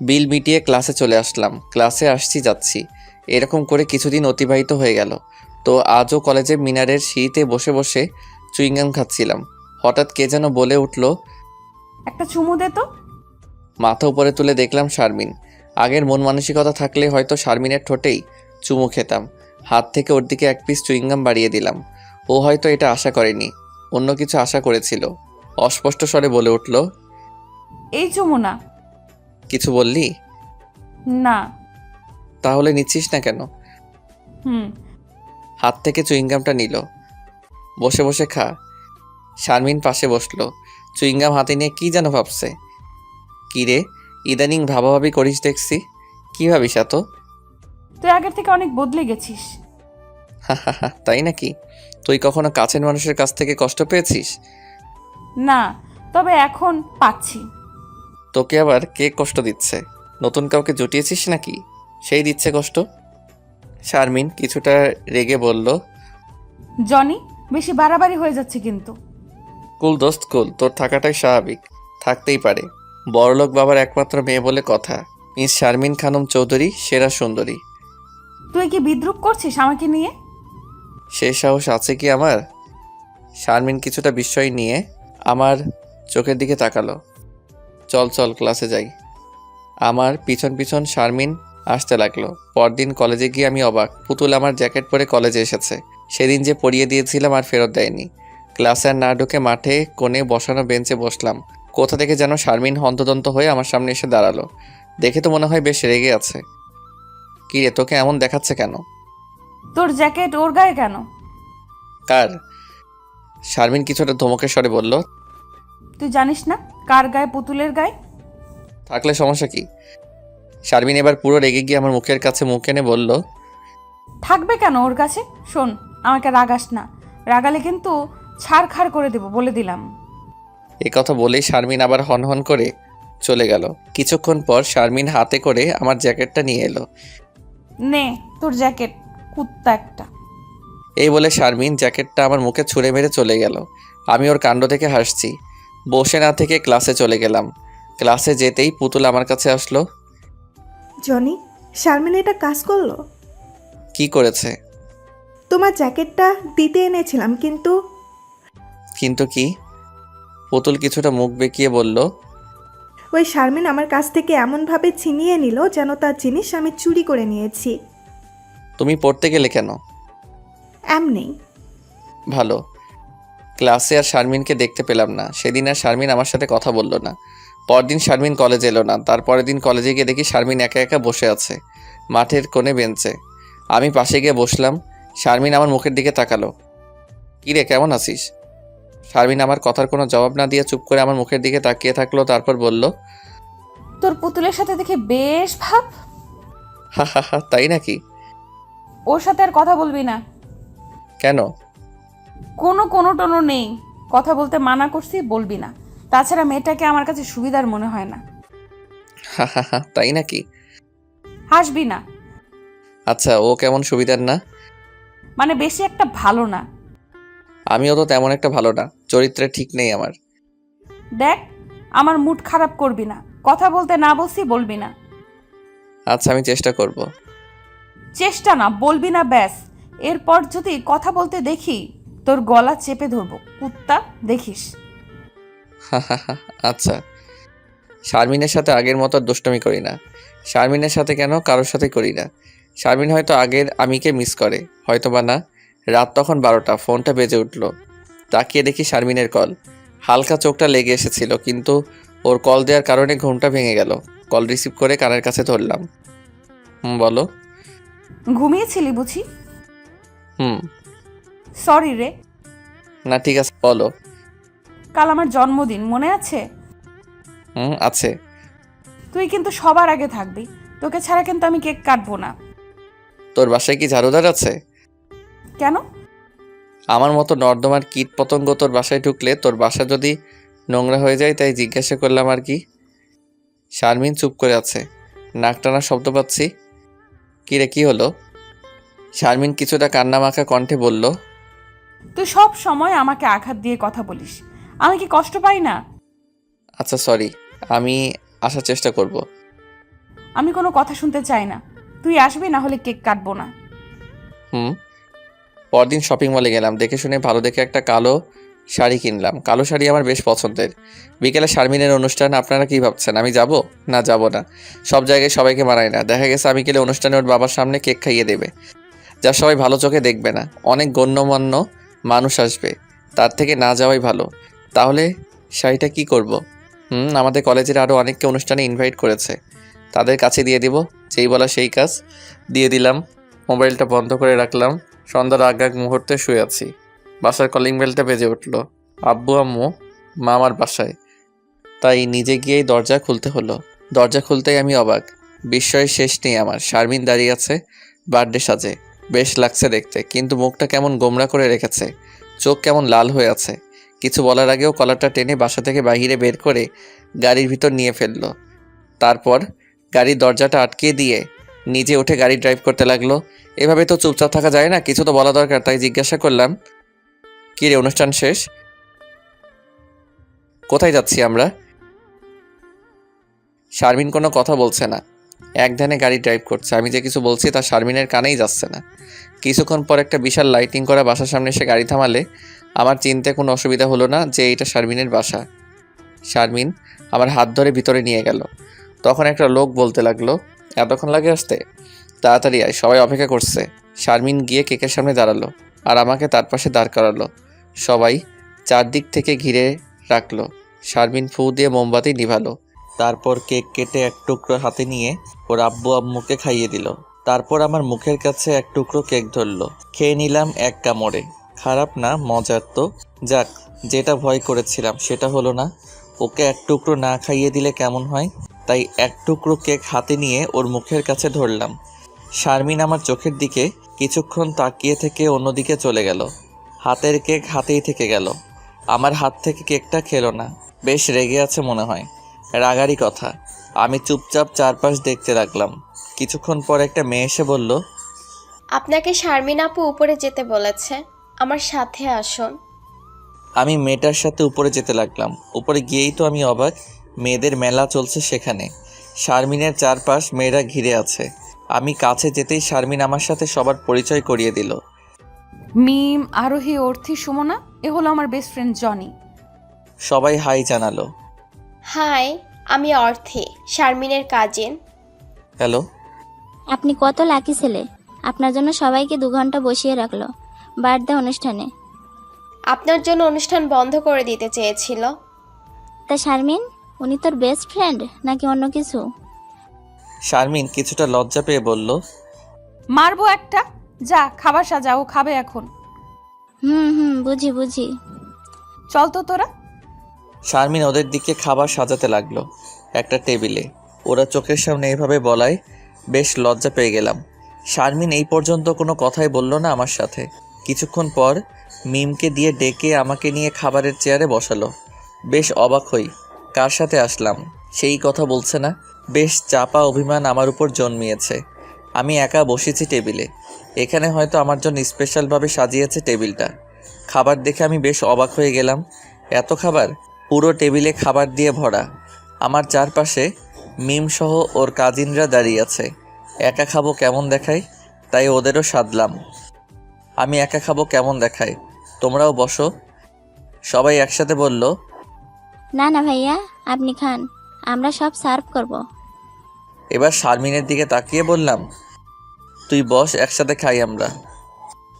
বিল মিটিয়ে ক্লাসে চলে আসলাম। ক্লাসে আসছি যাচ্ছি, এরকম করে কিছুদিন অতিবাহিত হয়ে গেল। তো আজও কলেজে মিনারের সিঁড়িতে বসে বসে চুইংগাম খাচ্ছিলাম। হঠাৎ কে যেন বলে উঠল, একটা চুমু দে তো। মাথা উপরে তুলে দেখলাম শারমিন। আগের মন মানসিকতা থাকলে হয়তো শারমিনের ঠোঁটেই চুমু খেতাম। হাত থেকে ওর দিকে 1 পিস চুইংগাম বাড়িয়ে দিলাম। ও হয়তো এটা আশা করেনি, অন্য কিছু আশা করেছিল। অস্পষ্ট স্বরে বলে উঠল, এই চুমু না। কিছু বললি? না। তাহলে নিচ্ছিস না কেন? হুম। হাত থেকে চুইংগামটা নিল। বসে বসে খা। শারমিন পাশে বসলো, চুইংগাম হাতে নিয়ে কী যেন ভাবছে। কী রে, ইদানিং ভাবাভাবি করিস দেখছি, কী ভাবিস এত? তুই আগের থেকে অনেক বদলে গেছিস। তাই নাকি? তুই কখনো কাছের মানুষের কাছ থেকে কষ্ট পেয়েছিস? না, তবে এখন পাচ্ছি। তোকে আবার কে কষ্ট দিচ্ছে? নতুন কাউকে জুটিয়েছিস নাকি, সেই দিচ্ছে কষ্ট? শারমিন কিছুটা রেগে বলল, জনি, বেশি বাড়াবাড়ি হয়ে যাচ্ছে কিন্তু। কুল দোস্ত কুল, তোর থাকাটাই স্বাভাবিক, থাকতেই পারে। বড়লোক বাবার একমাত্র মেয়ে বলে কথা। মিস শারমিন খানম চৌধুরী, সেরা সুন্দরী। তুই কি বিদ্রুপ করছিস আমাকে নিয়ে? সে সাহস আছে কি আমার? শারমিন কিছুটা বিস্ময় নিয়ে আমার চোখের দিকে তাকালো। চল চল ক্লাসে যাই। আমার পিছন পিছন শারমিন আসতে লাগলো। পরদিন কলেজে গিয়ে আমি অবাক, পুতুল আমার জ্যাকেট পরে কলেজে এসেছে। সেদিন যে পরিয়ে দিয়েছিলাম আর ফেরত দেয়নি। ক্লাসে আর না ঢুকে মাঠে কোণে বসানো বেঞ্চে বসলাম। কোথা থেকে যেন শারমিন হন্তদন্ত হয়ে আমার সামনে এসে দাঁড়ালো। দেখে তো মনে হয় বেশ রেগে আছে। কী রে, তোকে এমন দেখাচ্ছে কেন? তোর জ্যাকেট ওর গায়ে কেন? কার? শারমিন কিছুটা ধমকের স্বরে বলল, তুই জানিস না কার গায়ে? পুতুলের গায়ে। থাকলে সমস্যা কি? শারমিন এবার পুরো রেগে গিয়ে আমার মুখের কাছে মুখ এনে বলল, থাকবে কেন ওর কাছে? শোন, আমাকে রাগাস না, রাগালে কিন্তু ছাড়খাড় করে দেব, বলে দিলাম। এ কথা বলেই শারমিন আবার হনহন করে চলে গেল। কিছুক্ষণ পর শারমিন হাতে করে আমার জ্যাকেটটা নিয়ে এলো। নে তোর জ্যাকেট, কুত্তা একটা। এই বলে শারমিন জ্যাকেটটা আমার মুখে ছুঁড়ে মেরে চলে গেল। আমি ওর কাণ্ড থেকে হাসছি। বসে না থেকে ক্লাসে চলে গেলাম। ক্লাসে যেতেই পুতুল আমার কাছে আসলো। জনি, শারমিন এটা কাজ করলো? কি করেছে? তোমার জ্যাকেটটা দিতে এনেছিলাম, কিন্তু কিন্তু কি? পুতুল কিছুটা মুখ বেঁকিয়ে বলল, ওই শারমিন আমার কাছ থেকে এমনভাবে ছিনিয়ে নিল যেন তার জিনিস আমি চুরি করে নিয়েছি। তুমি পড়তে গেলে কেন? এমনি। ভালো। ক্লাসে আর শারমিনকে দেখতে পেলাম না। সেদিন আর শারমিন আমার সাথে কথা বলল না। পরদিন শারমিন কলেজে এলো না। তারপরের দিন কলেজে গিয়ে দেখি শারমিন একা একা বসে আছে মাঠের কোণে বেঞ্চে। আমি পাশে গিয়ে বসলাম। শারমিন আমার মুখের দিকে তাকালো। কী রে, কেমন আছিস? শারমিন আমার কথার কোনো জবাব না দিয়ে চুপ করে আমার মুখের দিকে তাকিয়ে থাকলো। তারপর বলল, তোর পুতুলের সাথে দেখে বেশ ভাব। হা, তাই নাকি? ওর সাথে আর কথা বলবি না। কেন? কোনো টোনো নেই, কথা বলতে মানা করছি, বলবি না। তাছাড়া মেয়েটাকে আমার কাছে সুবিধার মনে হয় না। হা, তাই নাকি? হাসবি না। আচ্ছা, ও কেমন সুবিধার না? মানে বেশি একটা ভালো না। আমিও তো তেমন একটা ভালো না, চরিত্রে ঠিক নেই আমার। দেখ, আমার মুড খারাপ করবি না। কথা বলতে না বলছি, বলবি না। আচ্ছা, আমি চেষ্টা করব। চেষ্টা না, বলবি না ব্যাস। এরপর যদি কথা বলতে দেখি তোর গলা চেপে ধরবো, কুত্তা, দেখিস। আচ্ছা। শারমিনের সাথে আগের মতো আর দুষ্টুমি করি না। শারমিনের সাথে কেন, কারোর সাথে করি না। শারমিন হয়তো আগের আমিকে মিস করে, হয়তো বা না। রাত তখন 12টা, ফোনটা বেজে উঠল। তাকিয়ে দেখি শারমিনের কল। হালকা চোখটা লেগে এসেছিল, কিন্তু ওর কল দেওয়ার কারণে ঘুমটা ভেঙে গেল। কল রিসিভ করে কানের কাছে ধরলাম। বলো। ঘুমিয়েছিলি বুঝি? হুম। সরি রে। না ঠিক আছে, বলো। কাল আমার জন্মদিন, মনে আছে? আছে। তুই কিন্তু সবার আগে থাকবি, তোকে ছাড়া কিন্তু আমি কেক কাটবো না। তোর বাসায় কি ঝাড়ুদার আছে? কেন? আমার মতো নর্দমার কীট পতঙ্গ তোর বাসায় ঢুকলে তোর বাসা যদি নোংরা হয়ে যায়, তাই জিজ্ঞাসা করলাম আর কি। শারমিন চুপ করে আছে, নাক টানার শব্দ পাচ্ছি। কী রে, কী হলো? শারমিন কিছুটা কান্নামাখা কণ্ঠে বলল, তুই সব সময় আমাকে আঘাত দিয়ে কথা বলিস, আমি কি কষ্ট পাই না? আচ্ছা সরি, আমি আসার চেষ্টা করব। আমি কোনো কথা শুনতে চাই না, তুই আসবি, না হলে কেক কাটবো না। পরদিন শপিং মলে গেলাম, দেখে শুনে ভালো দেখে একটা কালো শাড়ি কিনলাম। কালো শাড়ি আমার বেশ পছন্দের। বিকেলে শারমিনের অনুষ্ঠান, আপনারা কি ভাবছেন আমি যাব? না, যাব না। সব জায়গায় সবাইকে মানায় না। দেখা গেছে আমি গেলে অনুষ্ঠানে ওর বাবার সামনে কেক খাইয়ে দেবে, যা সবাই ভালো চোখে দেখবে না। অনেক গণ্যমান্য মানুষ আসবে, তার থেকে না যাওয়াই ভালো। তাহলে শাড়িটা কি করব? আমাদের কলেজের আরও অনেককে অনুষ্ঠানে ইনভাইট করেছে, তাদের কাছে দিয়ে দিব। যেই বলা সেই কাজ, দিয়ে দিলাম। মোবাইলটা বন্ধ করে রাখলাম। সন্ধ্যার আগ মুহূর্তে শুয়ে আছি। বাসার কলিং বেলটা বেজে উঠল। আব্বু আম্মু মামার বাসায়, তাই নিজে গিয়েই দরজা খুলতে হলো। দরজা খুলতেই আমি অবাক, বিস্ময়ের শেষ নেই আমার। শারমিন দাঁড়িয়ে আছে বার্থডে সাজে, বেশ লাগছে দেখতে, কিন্তু মুখটা কেমন গোমরা করে রেখেছে, চোখ কেমন লাল হয়ে আছে। কিছু বলার আগেও কলারটা টেনে বাসা থেকে বাইরে বের করে গাড়ির ভিতর নিয়ে ফেললো। তারপর গাড়ির দরজাটা আটকে দিয়ে নিজে উঠে গাড়ি ড্রাইভ করতে লাগলো। এভাবে তো চুপচাপ থাকা যায় না, কিছু তো বলা দরকার। তাই জিজ্ঞাসা করলাম, কী রে, অনুষ্ঠান শেষ? কোথায় যাচ্ছি আমরা? শারমিন কোনো কথা বলছে না, এক ধ্যানে গাড়ি ড্রাইভ করছে। আমি যে কিছু বলছি তা শারমিনের কানেই যাচ্ছে না। কিছুক্ষণ পর একটা বিশাল লাইটিং করা বাসার সামনে এসে গাড়ি থামালে আমার চিনতে কোনো অসুবিধা হলো না যে এটা শারমিনের বাসা। শারমিন আমার হাত ধরে ভিতরে নিয়ে গেল। তখন একটা লোক বলতে লাগলো, এতক্ষণ লাগে আসতে? তাড়াতাড়ি আয়, সবাই অপেক্ষা করছে। শারমিন গিয়ে কেকের সামনে দাঁড়ালো আর আমাকে তার পাশে দাঁড় করালো। সবাই চারদিক থেকে ঘিরে রাখলো। শারমিন ফু দিয়ে মোমবাতি নিভালো, তারপর কেক কেটে এক টুকরো হাতে নিয়ে ওর আব্বু আম্মুকে খাইয়ে দিল। তারপর আমার মুখের কাছে এক টুকরো কেক ধরলো, খেয়ে নিলাম এক কামড়ে। খারাপ না, মজার তো। যাক, যেটা ভয় করেছিলাম সেটা হলো না। ওকে এক টুকরো না খাইয়ে দিলে কেমন হয়, তাই এক টুকরো কেক হাতে নিয়ে ওর মুখের কাছে ধরলাম। শারমিন আমার চোখের দিকে কিছুক্ষণ তাকিয়ে থেকে অন্যদিকে চলে গেল। হাতের কেক হাতেই থেকে গেল, আমার হাত থেকে কেকটা খেলো না। বেশ রেগে আছে মনে হয়, রাগারই কথা। আমি চুপচাপ চারপাশ দেখতে লাগলাম। কিছুক্ষণ পর একটা মেয়ে এসে বলল, আপনাকে শারমিন আপু উপরে যেতে বলেছে, আমার সাথে আসুন। আমি মেয়েটার সাথে উপরে যেতে লাগলাম। উপরে গিয়েই তো আমি অবাক, মেয়েদের মেলা চলছে সেখানে। শারমিনের চারপাশ মেয়েরা ঘিরে আছে। আমি কাছে যেতেই শারমিন আমার সাথে সবার পরিচয় করিয়ে দিল। মিম, আরোহী, অর্থী, সুমনা, এ হলো আমার বেস্ট ফ্রেন্ড জনি। সবাই হাই জানালো। হাই, আমি অর্থী, শারমিনের কাজিন। হ্যালো। আপনি কত লাকি ছেলে, আপনার জন্য সবাইকে 2 ঘন্টা বসিয়ে রাখলো বার্থডে অনুষ্ঠানে। আপনার জন্য অনুষ্ঠান বন্ধ করে দিতে চেয়েছিল। তা শারমিন, উনি তোর বেস্ট ফ্রেন্ড নাকি অন্য কিছু? শারমিন কিছুটা লজ্জা পেয়ে বলল, মারবো একটা, যা খাবার সাজা, ও খাবে এখন। বুঝি বুঝি। চল তো তোরা। শারমিন ওদের দিকে খাবার সাজাতে লাগলো একটা টেবিলে। ওরা চোখের সামনে এভাবে বলায় বেশ লজ্জা পেয়ে গেলাম। শারমিন এই পর্যন্ত কোনো কথাই বলল না আমার সাথে। কিছুক্ষণ পর মিমকে দিয়ে ডেকে আমাকে নিয়ে খাবারের চেয়ারে বসালো। বেশ অবাক হই, কার সাথে আসলাম সেই কথা বলছে না। বেশ চাপা অভিমান আমার উপর জন্মিয়েছে। আমি একা বসেছি টেবিলে। এখানে হয়তো আমার জন্য স্পেশালভাবে সাজিয়েছে টেবিলটা। খাবার দেখে আমি বেশ অবাক হয়ে গেলাম। এত খাবার, পুরো টেবিলে খাবার দিয়ে ভরা। আমার চারপাশে মিমসহ ওর কাজিনরা দাঁড়িয়ে আছে। একা খাবো কেমন দেখায়, তাই ওদেরও সাধলাম। আমি একা খাবো কেমন দেখায়, তোমরাও বসো। সবাই একসাথে বলল, না না ভাইয়া, আপনি খান, আমরা সব সার্ভ করব। এবার শারমিনের দিকে তাকিয়ে বললাম, তুই বস, একসাথে খাই আমরা।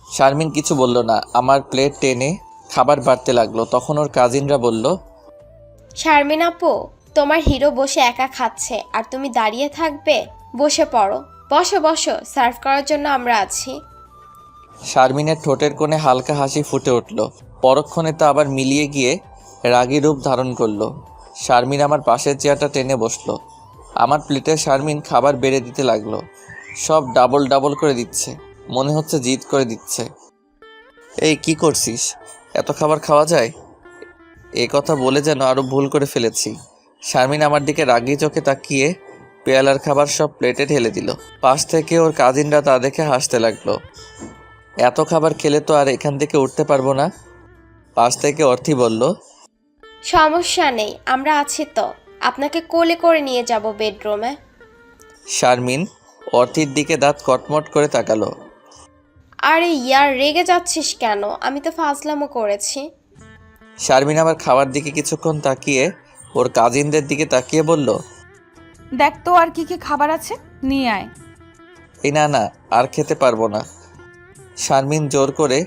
শারমিন কিছু বলল না। আমার প্লেট টেনে খাবার বাড়তে লাগলো। তখন ওর কাজিনরা বলল, শারমিন আপু, তোমার হিরো বসে একা খাচ্ছে আর তুমি দাঁড়িয়ে থাকবে? বসে পড়ো, বসো বসো, সার্ভ করার জন্য আমরা আছি। শারমিনের ঠোঁটের কোণে হালকা হাসি ফুটে উঠল। পরক্ষণে তা আবার মিলিয়ে গিয়ে রাগী রূপ ধারণ করলো। শারমিন আমার পাশের চেয়ারটা টেনে বসলো। আমার প্লেটে শারমিন খাবার বেড়ে দিতে লাগলো। সব ডাবল ডাবল করে দিচ্ছে, মনে হচ্ছে জিদ করে দিচ্ছে। এই কি করছিস, এত খাবার খাওয়া যায়? এ কথা বলে যেন আরও ভুল করে ফেলেছি। শারমিন আমার দিকে রাগী চোখে তাকিয়ে পেয়ালার খাবার সব প্লেটে ঢেলে দিল। পাশ থেকে ওর কাজিনরা তা দেখে হাসতে লাগলো। এত খাবার খেলে তো আর এখান থেকে উঠতে পারবো না। পাশ থেকে অর্থী বলল, সমস্যা নেই, আমরা আছি তো, আপনাকে কোলে করে নিয়ে যাব বেডরুমে। শারমিন অর্থীর দিকে দাঁত কটমট করে তাকালো। আরে ইয়ার, রেগে যাচ্ছিস কেন? আমি তো ফাজলামো করেছি। শারমিন আবার খাবার দিকে কিছুক্ষণ তাকিয়ে ওর কাজিনদের দিকে তাকিয়ে বলল, দেখ তো আর কি কি খাবার আছে, নিয়ে আয়। এই না না, আর খেতে পারবো না। শারমিন জোর করে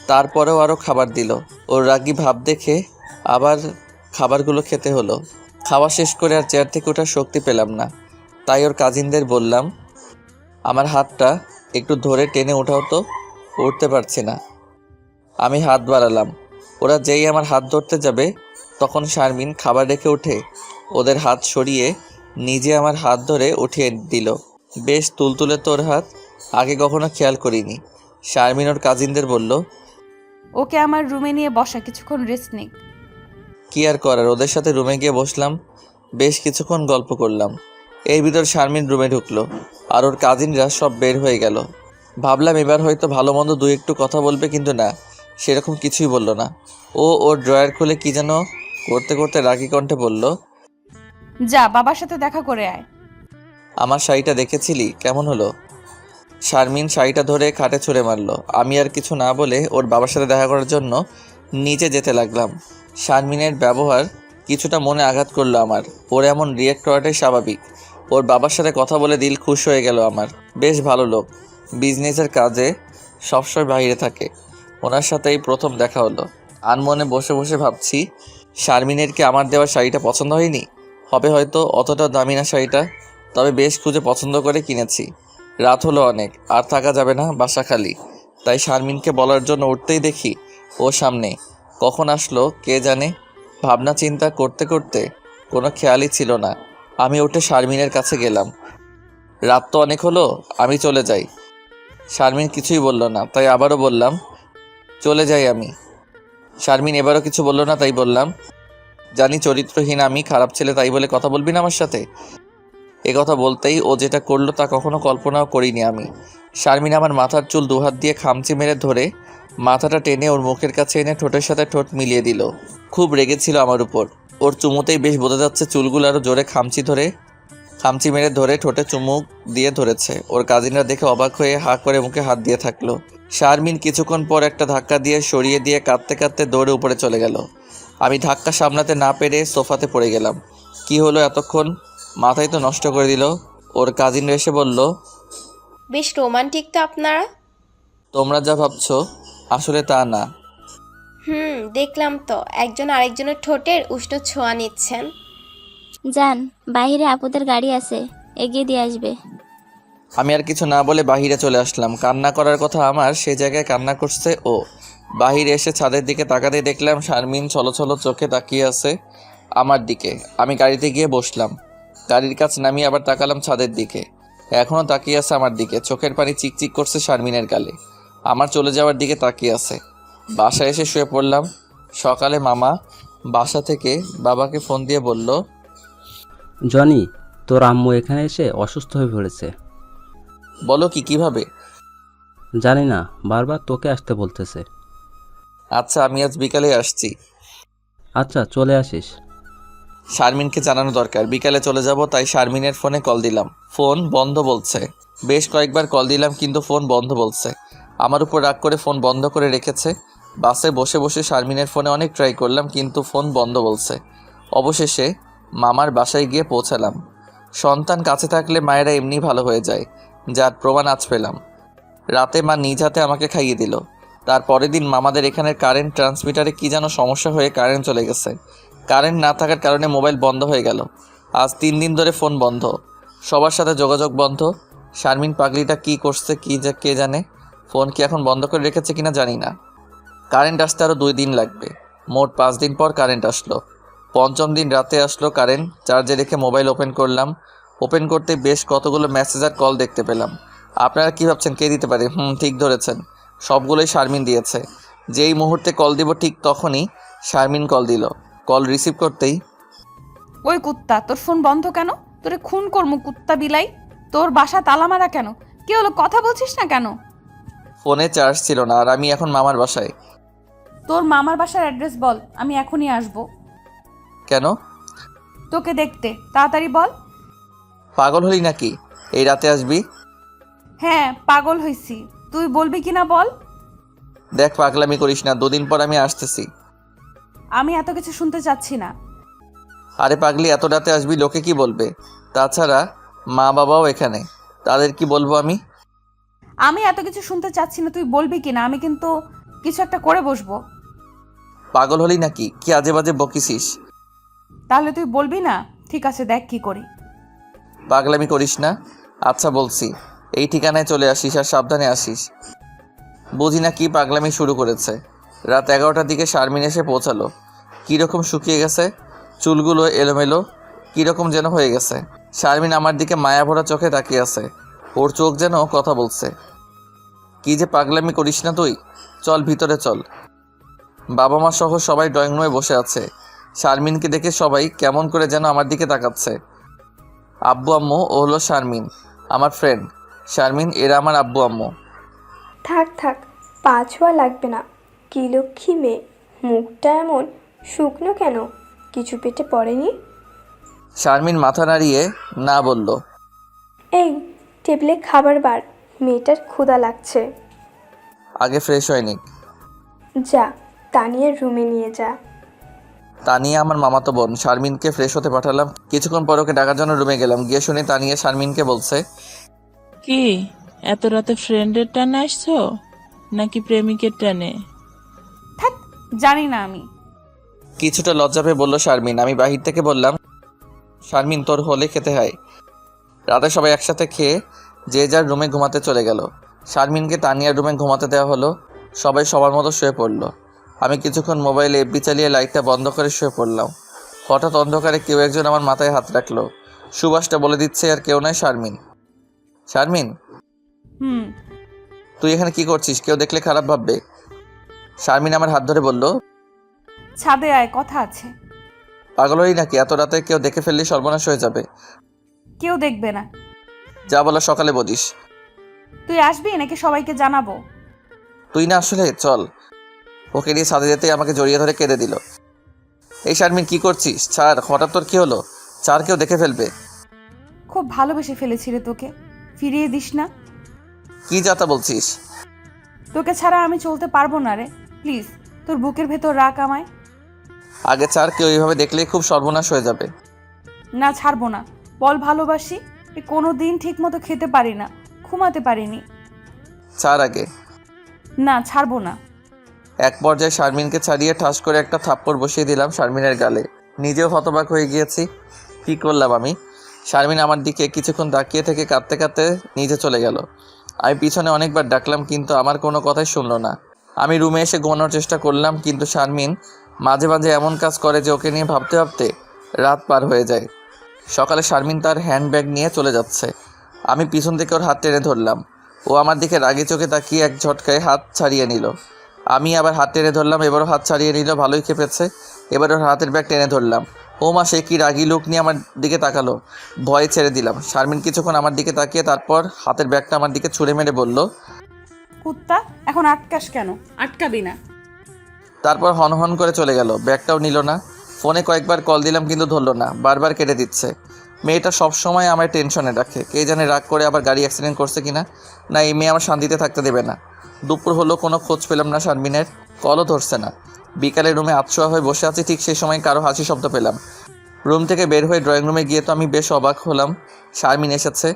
তারপরেও আরও খাবার দিল। ওর রাগী ভাব দেখে আবার খাবারগুলো খেতে হলো। খাওয়া শেষ করে আর চেয়ার থেকে ওঠার শক্তি পেলাম না। তাই ওর কাজিনদের বললাম, আমার হাতটা একটু ধরে টেনে ওঠাও তো, উঠতে পারছি না। আমি হাত বাড়ালাম। ওরা যেই আমার হাত ধরতে যাবে তখন শারমিন খাবার রেখে উঠে ওদের হাত সরিয়ে নিজে আমার হাত ধরে উঠিয়ে দিল। বেশ তুলতুলে তোর হাত, আগে কখনো খেয়াল করিনি। শারমিন ওর কাজিনদের বলল, ওকে আমার রুমে নিয়ে বসা, কিছুক্ষণ রেস্ট নিক। কি আর করার, ওদের সাথে রুমে গিয়ে বসলাম। বেশ কিছুক্ষণ গল্প করলাম। এর ভিতর শারমিন রুমে ঢুকলো আর ওর কাজিনরা সব বের হয়ে গেল। ভাবলাম এবার হয়তো ভালো মন্দ দুই একটু কথা বলবে, কিন্তু না, সেরকম কিছুই বলল না। ওর ড্রয়ার খুলে কি যেন করতে করতে রাগী কণ্ঠে বলল, যা বাবার সাথে দেখা করে আয়। আমার শাড়িটা দেখেছিলি কেমন হলো? শারমিন শাড়িটা ধরে খাটে ছুঁড়ে মারলো। আমি আর কিছু না বলে ওর বাবার সাথে দেখা করার জন্য নিচে যেতে লাগলাম। শারমিনের ব্যবহার কিছুটা মনে আঘাত করলো আমার। ওর এমন রিয়েক্ট করাটাই স্বাভাবিক। ওর বাবার সাথে কথা বলে দিল খুশ হয়ে গেল আমার। বেশ ভালো লোক, বিজনেসের কাজে সবসময় বাইরে থাকে। ওনার সাথেই প্রথম দেখা হলো। আনমনে বসে বসে ভাবছি, শারমিনের কি আমার দেওয়া শাড়িটা পছন্দ হয়নি? হবে হয়তো, অতটা দামি না শাড়িটা, তবে বেশ খুঁজে পছন্দ করে কিনেছি। রাত হলো অনেক, আর থাকা যাবে না, বাসা খালি। তাই শারমিনকে বলার জন্য উঠতেই দেখি ও সামনে। কখন আসলো কে জানে। ভাবনা চিন্তা করতে করতে কোনো খেয়ালই ছিল না। আমি উঠে শারমিনের কাছে গেলাম। রাত তো অনেক হলো, আমি চলে যাই। শারমিন কিছুই বলল না, তাই আবারও বললাম, চলে যাই আমি। শারমিন এবারও কিছু বলল না, তাই বললাম, জানি চরিত্রহীন আমি, খারাপ ছেলে, তাই বলে কথা বলবি না আমার সাথে? এ কথা বলতেই ও যেটা করলো তা কখনো কল্পনাও করিনি আমি। শারমিন আমার মাথার চুল দুহাত দিয়ে খামচি মেরে ধরে মাথাটা টেনে ওর মুখের কাছে এনে ঠোঁটের সাথে ঠোঁট মিলিয়ে দিল। খুব রেগেছিল আমার উপর। ওর চুমুতেই বেশ বোঝা যাচ্ছে চুলগুলো আরও জোরে খামচি মেরে ধরে ঠোঁটে চুমুক দিয়ে ধরেছে। ওর কাজিনরা দেখে অবাক হয়ে হা করে মুখে হাত দিয়ে থাকলো। শারমিন কিছুক্ষণ পর একটা ধাক্কা দিয়ে সরিয়ে দিয়ে কাঁদতে কাঁদতে দৌড়ে উপরে চলে গেল। আমি ধাক্কা সামলাতে না পেরে সোফাতে পড়ে গেলাম। কি হলো এতক্ষণ, মাথায় তো নষ্ট করে দিল। ওর কাজিনরা এসে বলল, বেশ রোমান্টিক তো আপনারা। তোমরা যা ভাবছো আসলে তা না। দেখলাম তো, একজন আরেকজনের ঠোঁটের উষ্ণ ছোঁয়া নিচ্ছেন। যান, বাইরে আপুদের গাড়ি আছে, এগিয়ে দিয়ে আসবে। আমি আর কিছু না বলে বাহিরে চলে আসলাম। কান্না করার কথা আমার, সে জায়গায় কান্না করছে ও। বাহিরে এসে ছাদের দিকে তাকাতে দেখলাম শারমিন ছলছল চোখে তাকিয়ে আছে আমার দিকে। আমি গাড়িতে গিয়ে বসলাম। গাড়ির কাছ নামিয়ে আবার তাকালাম ছাদের দিকে। এখনও তাকিয়ে আছে আমার দিকে। চোখের পানি চিকচিক করছে শারমিনের গালে। আমার চলে যাওয়ার দিকে তাকিয়ে আছে। বাসায় এসে শুয়ে পড়লাম। সকালে মামা বাসা থেকে বাবাকে ফোন দিয়ে বলল, জনি, তোর আম্মু এখানে এসে অসুস্থ হয়ে পড়েছে। বলো কি, কিভাবে? জানি না, বারবার তোকে আসতে বলতেছে। আচ্ছা, আমি আজ বিকালে আসছি। আচ্ছা, চলে আসিস। শারমিনকে জানানো দরকার, বিকালে চলে যাব। তাই শারমিনের ফোনে কল দিলাম, ফোন বন্ধ বলছে। বেশ কয়েকবার কল দিলাম কিন্তু ফোন বন্ধ বলছে। আমার উপর রাগ করে ফোন বন্ধ করে রেখেছে। বাসে বসে বসে শারমিনের ফোনে অনেক ট্রাই করলাম কিন্তু ফোন বন্ধ বলছে। অবশেষে মামার বাসায় গিয়ে পৌঁছালাম। সন্তান কাছে থাকলে মায়েরা এমনি ভালো হয়ে যায়, যার প্রমাণ আজ পেলাম। রাতে মা নিজ হাতে আমাকে খাইয়ে দিল। তার পরের দিন মামাদের এখানের কারেন্ট ট্রান্সমিটারে কী যেন সমস্যা হয়ে কারেন্ট চলে গেছে। কারেন্ট না থাকার কারণে মোবাইল বন্ধ হয়ে গেল। আজ 3 দিন ধরে ফোন বন্ধ, সবার সাথে যোগাযোগ বন্ধ। শারমিন পাগলিটা কী করছে কে জানে। ফোন কি এখন বন্ধ করে রেখেছে কিনা জানি না। কারেন্ট আসতে আরও 2 দিন লাগবে। মোট 5 দিন পর কারেন্ট আসলো। 5ম দিন রাতে আসলো কারেন্ট। চার্জে রেখে মোবাইল ওপেন করলাম। ওপেন করতে বেশ কতগুলো মেসেজ আর কল দেখতে পেলাম। আপনারা কী ভাবছেন কে দিতে পারে? ঠিক ধরেছেন, সবগুলোই শারমিন দিয়েছে। যেই মুহূর্তে কল দিব ঠিক তখনই শারমিন কল দিল। কল রিসিভ করতেই, ওই কুত্তা, তোর ফোন বন্ধ কেন? তোরে খুন করমু কুত্তা বিলাই। তোর বাসা তালা মারা কেন? কি হলো, কথা বলছিস না কেন? ফোনে চার্জ ছিল না আর আমি এখন মামার বাসায়। তোর মামার বাসার অ্যাড্রেস বল, আমি এখনই আসবো কেন? তোকে দেখতে। তাড়াতাড়ি বল। পাগল হলি নাকি? এই রাতে আসবি? হ্যাঁ, পাগল হইছি। তুই বলবি কিনা বল। দেখ, পাগলামি করিস না, 2 দিন পর আমি আসতেছি। আমি এত কিছু শুনতে চাচ্ছি না। আরে পাগলি, এত রাতে আসবি, লোকে কি বলবে? তাছাড়া মা বাবাও এখানে, তাদের কি বলবো আমি? আমি এত কিছু শুনতে চাচ্ছি না, তুই বলবি কিনা। আমি কিন্তু কিছু একটা করে বসবো। পাগল হলি নাকি? কি আজে বাজে বকিসিস? তাহলে তুই বলবি না? ঠিক আছে, দেখ কি করি। পাগলামি করিস না। আচ্ছা বলছি, এই ঠিকানায় চলে আসিস আর সাবধানে আসিস। বুঝি না কি পাগলামি শুরু করেছে। রাত 11টার দিকে শারমিন এসে পৌঁছালো। কীরকম শুকিয়ে গেছে, চুলগুলো এলোমেলো, কীরকম যেন হয়ে গেছে। শারমিন আমার দিকে মায়া ভরা চোখে তাকিয়ে আছে। ওর চোখ যেন কথা বলছে। কি যে পাগলামি করিস না তুই, চল ভিতরে চল। বাবা মা সহ সবাই ড্রয়িং রুমে বসে আছে। শারমিনকে দেখে সবাই কেমন করে যেন আমার দিকে তাকাচ্ছে। আব্বু আম্মু ও হলো শারমিন, আমার ফ্রেন্ড। শারমিন এরা আমার আব্বু আম্মু। থাক থাক, পা ছোঁয়া লাগবে না। কি লক্ষ্মী মেয়ে, মুখটা এমন শুকনো কেন? কিছু পেটে পড়েনি? শারমিন মাথা নাড়িয়ে না বলল। এই, টেবিলে খাবার বার, মেয়েটার ক্ষুধা লাগছে। আগে ফ্রেশ হয়নি। যা, তানিয়ার রুমে নিয়ে যা। তানিয়া আমার মামাতো বোন। শারমিনকে ফ্রেশ হতে পাঠালাম। কিছুক্ষণ পর ওকে ডাকার জন্য রুমে গেলাম। গিয়ে শুনি তানিয়া শারমিনকে বলছে, কি এত রাতে ফ্রেন্ডের টানে আসছো নাকি প্রেমিকের টানে? থাক, জানি না আমি। কিছুটা লজ্জা পেয়ে বলল শারমিন। আমি বাহির থেকে বললাম, শারমিন তোর হলে খেতে হয়। রাতে সবাই একসাথে খেয়ে যে যার রুমে ঘুমাতে চলে গেল। শারমিনকে তানিয়ার রুমে ঘুমাতে দেওয়া হলো। সবাই সবার মতো শুয়ে পড়ল। আমি কিছুক্ষণ মোবাইলে এফবি চালিয়ে লাইটটা বন্ধ করে শুয়ে পড়লাম। হঠাৎ অন্ধকারে কেউ একজন আমার মাথায় হাত রাখলো। সুবাসটা বলে দিচ্ছে আর কেউ নয়, শারমিন। শারমিন, তুই এখানে কি করছিস? কেউ দেখলে খারাপ ভাববে। শারমিন আমার হাত ধরে বলল, ছাদে আয়, কথা আছে। পাগল হই নাকি? এত রাতে কেউ দেখে ফেললে সর্বনাশ হয়ে যাবে। কেউ দেখবে না। যা বলা সকালে বলিস। তুই আসবি নাকি সবাইকে জানাবো? তুই না আসলে চল। ওকে নিয়ে ছাদে যেতেই আমাকে জড়িয়ে ধরে কেঁদে দিল। এই শারমিন কি করছিস? ছাড়, হঠাৎ তোর কি হলো? চার কেউ দেখে ফেলবে। খুব ভালোবেসে ফেলেছি রে তোকে, ফিরিয়ে দিস না। কি যাতা বলছিস? তোকে ছাড়া আমি চলতে পারবো না রে, প্লিজ তোর বুকের ভেতর রাখ আমায়। আগে চার, কেউ এইভাবে দেখলে খুব সর্বনাশ হয়ে যাবে। না, ছাড়বো না। বল ভালোবাসি। কোনো দিন ঠিক মতো খেতে পারি না, ঘুমাতে পারিনি। চার আগে। না, ছাড়বো না। এক পর্যায়ে শারমিনকে ছাড়িয়ে ঠাস করে একটা থাপ্পড় বসিয়ে দিলাম শারমিনের গালে। নিজেও হতবাক হয়ে গিয়েছি, কি করলাম আমি। শারমিন আমার দিকে কিছুক্ষণ তাকিয়ে থেকে কাঁদতে কাঁদতে নিজে চলে গেল। আমি পিছনে অনেকবার ডাকলাম কিন্তু আমার কোনো কথাই শুনলো না। আমি রুমে এসে ঘুমানোর চেষ্টা করলাম কিন্তু শারমিন মাঝে মাঝে এমন কাজ করে যে ওকে নিয়ে ভাবতে ভাবতে রাত পার হয়ে যায়। সকালে শারমিন তার হ্যান্ডব্যাগ নিয়ে চলে যাচ্ছে। আমি পিছন থেকে ওর হাত টেনে ধরলাম। ও আমার দিকে রাগে চোখে তাকিয়ে এক ঝটকায় হাত ছাড়িয়ে নিল। আমি আবার হাত টেনে ধরলাম, এবারও হাত ছাড়িয়ে নিল। ভালোই খেপেছে। এবার ওর হাতের ব্যাগ টেনে ধরলাম। ও মা, সে কি রাগি লোক নিয়ে আমার দিকে তাকালো। ভয়ে ছেড়ে দিলাম। শারমিন কিছুক্ষণ আমার দিকে তাকিয়ে তারপর হাতের ব্যাগটা আমার দিকে ছুঁড়ে মেরে বলল, কুত্তা, এখন আটকাস কেন? আটকাবি না। তারপর হনহন করে চলে গেল। ব্যাগটাও নিল না। ফোনে কয়েকবার কল দিলাম কিন্তু ধরলো না, বারবার কেটে দিচ্ছে। মেয়েটা সবসময় আমায় টেনশনে রাখে। কে জানে রাগ করে আবার গাড়ি অ্যাক্সিডেন্ট করছে কিনা। না, এই মেয়ে আমার শান্তিতে থাকতে দেবে না। দুপুর হলো, কোনো খোঁজ পেলাম না শারমিনের, কলও ধরছে না। বিকালে রুমে আতশোয়া হয়ে বসে আছি, ঠিক সেই সময় কারো হাসি শব্দ পেলাম। রুম থেকে বের হয়ে ড্রয়িং রুমে গিয়ে তো আমি বেশ অবাক হলাম। শারমিন এসেছে,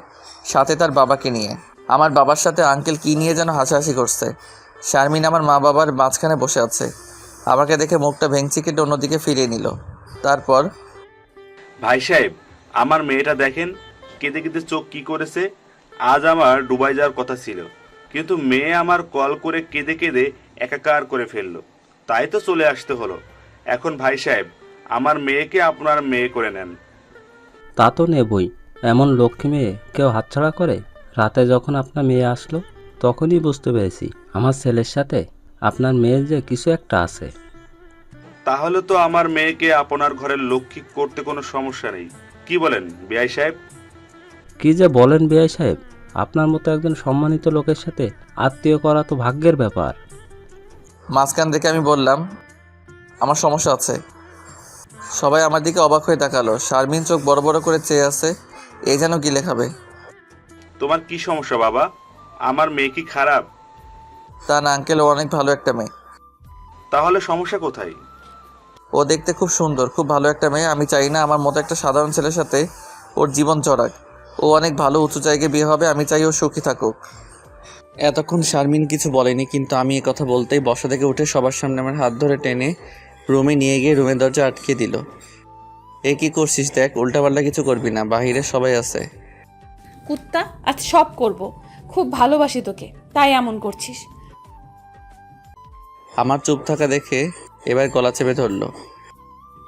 সাথে তার বাবাকে নিয়ে। আমার বাবার সাথে আঙ্কেল কী নিয়ে যেন হাসাহাসি করছে। শারমিন আমার মা বাবার মাঝখানে বসে আছে। আমাকে দেখে মুখটা ভেঙচি কেটে অন্যদিকে ফিরিয়ে নিল। তারপর, ভাই সাহেব, আমার মেয়েটা দেখেন, কেঁদে কেঁদে চোখ কি করেছে। আজ আমার দুবাই যাওয়ার কথা ছিল, কিন্তু মেয়ে আমার কল করে কেঁদে কেঁদে একাকার করে ফেললো, তাই তো চলে আসতে হলো। এখন ভাই সাহেব, আমার মেয়েকে আপনার মেয়ে করে নেন। তা তো নেবই, এমন লক্ষ্মী মেয়ে কেউ হাতছাড়া করে? রাতে যখন আপনার মেয়ে আসলো তখনই বুঝতে পেরেছি আমার ছেলের সাথে আপনার মেয়ের যে কিছু একটা আছে। তাহলে তো আমার মেয়েকে আপনার ঘরের লক্ষ্মী করতে কোনো সমস্যা নেই, কি বলেন বিআই সাহেব? কি যে বলেন বিআই সাহেব, আপনার মতো একজন সম্মানিত লোকের সাথে আত্মীয় করা তো ভাগ্যের ব্যাপার। মাঝখান থেকে আমি বললাম, আমার সমস্যা আছে। সবাই আমার দিকে অবাক হয়ে তাকালো। শারমিন চোখ বড় বড় করে চেয়ে আছে, এ যেন কি লেখাবে। তোমার কি সমস্যা বাবা? আমার মেয়ে কি খারাপ? তা না আঙ্কেল, ও অনেক ভালো একটা মেয়ে। তাহলে সমস্যা কোথায়? ও দেখতে খুব সুন্দর, খুব ভালো একটা মেয়ে। আমি চাই না আমার মতো একটা সাধারণ ছেলের সাথে ওর জীবন চড়াক। ও অনেক ভালো উঁচু জায়গায় বিয়ে হবে, আমি চাই ও সুখী থাকুক। এতক্ষণ শারমিন কিছু বলেনি, কিন্তু আমি এ কথা বলতেই বসা থেকে উঠে সবার সামনে আমার হাত ধরে টেনে রুমে নিয়ে গিয়ে রুমের দরজা আটকে দিল। এ কি করছিস? দেখ, উল্টাপাল্টা কিছু করবি না, বাহিরে সবাই আছে। কুত্তা, আজ সব করব। খুব ভালোবাসি তোকে, তাই এমন করছিস। আমার চুপ থাকা দেখে এবার গলা চেপে ধরলো।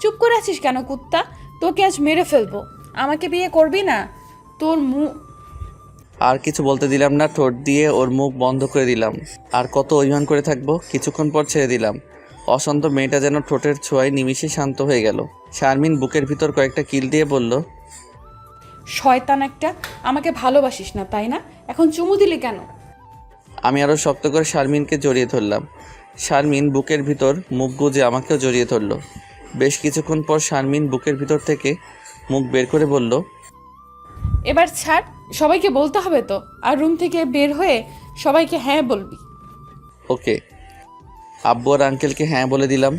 চুপ করে আছিস কেন কুত্তা? তোকে আজ মেরে ফেলবো। আমাকে বিয়ে করবি না? তোর মুখ। আর কিছু বলতে দিলাম না, ঠোঁট দিয়ে ওর মুখ বন্ধ করে দিলাম। আর কত অভিমান করে থাকবো? কিছুক্ষণ পর ছেড়ে দিলাম। অশান্ত মেয়েটা যেন ঠোঁটের ছোঁয়ায় নিমিষে শান্ত হয়ে গেল। শারমিন বুকের ভিতর কয়েকটা কিল দিয়ে বলল, শয়তান একটা, আমাকে ভালোবাসিস না তাই না? এখন চুমু দিলি কেন? আমি আরও শক্ত করে শারমিনকে জড়িয়ে ধরলাম। শারমিন বুকের ভিতর মুখ গুজে আমাকেও জড়িয়ে ধরল। বেশ কিছুক্ষণ পর শারমিন বুকের ভিতর থেকে মুখ বের করে বলল, এবার ছাড়, সবাইকে বলতে হবে তো। আর রুম থেকে বের হয়ে সবাইকে হ্যাঁ বলবি। ওকে। আব্বু আর আঙ্কেলকে হ্যাঁ বলে দিলাম।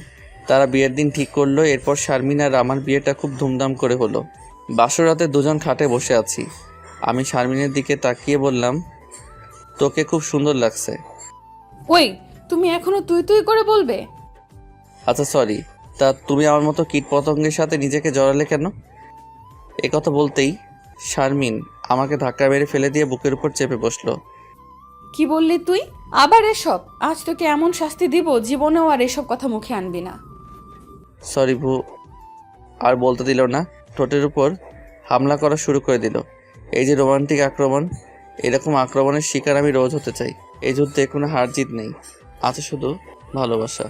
তারা বিয়ের দিন ঠিক করলো। এরপর শারমিন আর আমার বিয়েটা খুব ধুমধাম করে হলো। বাসর রাতে দুজন খাটে বসে আছি। আমি শারমিনের দিকে তাকিয়ে বললাম, তোকে খুব সুন্দর লাগছে। ওই, তুমি এখনো তুই তুই করে বলবে? আচ্ছা সরি, তা তুমি আমার মতো কীট পতঙ্গের সাথে নিজেকে জড়ালে কেন? এ কথা বলতেই শারমিন আমাকে ধাক্কা মেরে ফেলে দিয়ে বুকের উপর চেপে বসলো। কি বললি তুই? আবার এসব? আজ তোকে এমন শাস্তি দিব, জীবনেও আর এসব কথা মুখে আনবি না। সরি ভু। আর বলতে দিল না, ঠোঁটের উপর হামলা করা শুরু করে দিল। এই যে রোমান্টিক আক্রমণ, এরকম আক্রমণের শিকার আমি রোজ হতে চাই। এই যুদ্ধে কোনো হার জিত নেই, আছে শুধু ভালোবাসা।